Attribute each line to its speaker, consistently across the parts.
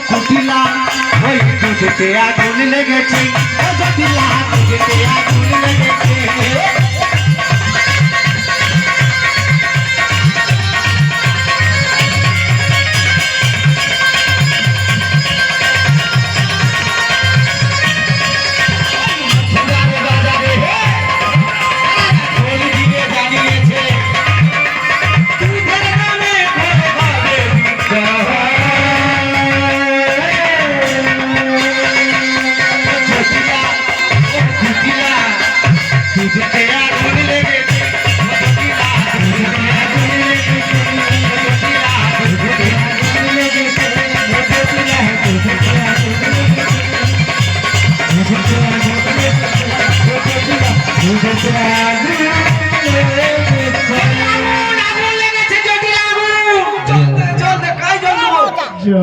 Speaker 1: কুটিলা ওই দুধেতে আগুন লেগেছে ও জটিলা দুধেতে আগুন লেগেছে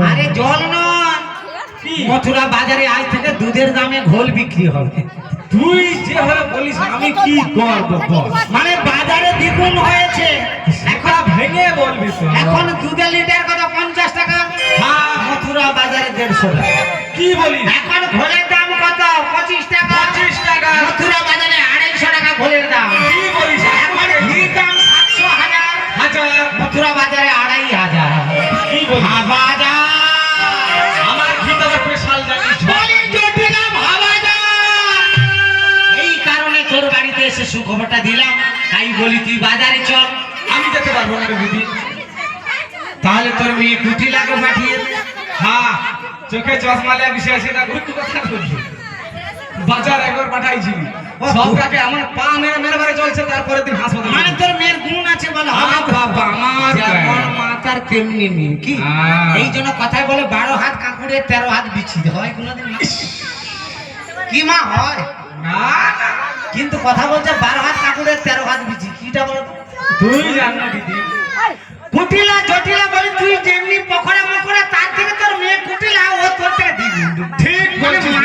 Speaker 1: আরে জল নয় মথুরা বাজারে আজ থেকে দুধের দামে ঘোল বিক্রি হবে
Speaker 2: তুই যেভাবে বলিস আমি কি করবো
Speaker 1: মানে বাজারে দ্বিগুণ হয়েছে
Speaker 2: এখন ভেঙে বলবি তো
Speaker 1: এখন দুধের লিটার কত 50 টাকা হ্যাঁ মথুরা বাজারে 150 টাকা
Speaker 2: কি বলিস
Speaker 1: এখন ঘোলের দাম কত 25 টাকা
Speaker 2: 25 টাকা
Speaker 1: মথুরা বাজারে 250 টাকা ঘোলের দাম
Speaker 2: কি বলিস
Speaker 1: এখন ঘির দাম 700 হাজার মথুরা বাজারে 2500
Speaker 2: কি বলিস
Speaker 1: বাজার
Speaker 2: আমার ভিতরে স্পেশাল জানিস
Speaker 1: এই কারণে তোর বাড়িতে এসে সুখবরটা দিলাম তাই বলি তুই বাজারে চল
Speaker 2: আমি যেতে পারবো না রে দিদি
Speaker 1: তাহলে তোর মেয়ে কুটিলাকে পাঠিয়ে
Speaker 2: হ্যাঁ চোখে চশমা লিয়া বিষয় আছে না ঘুরতে কথা বলছি বাজার একবার পাঠাইছিলি সবটাকে আমার পা মেরে মেরে মেরে চলছে তারপরে দিন হাসপাতাল
Speaker 1: মানে তোর মেয়ের গুণ আছে বলো
Speaker 2: বাবা আমার
Speaker 1: যেমন মাতার তেমনি মেয়ে কি
Speaker 2: হ্যাঁ।
Speaker 1: এই জন্য কথায় বলে 12 হাত কাকুরে 13 হাত বিছিতে হয় কোনোদিন কি মা হয়
Speaker 2: না না
Speaker 1: কিন্তু কথা বলছে 12 হাত কাকুরে 13 হাত বিছি কিটা বলো
Speaker 2: তুই জান না দিদি
Speaker 1: কুটিলা জটিলা বলি তুই যেমনি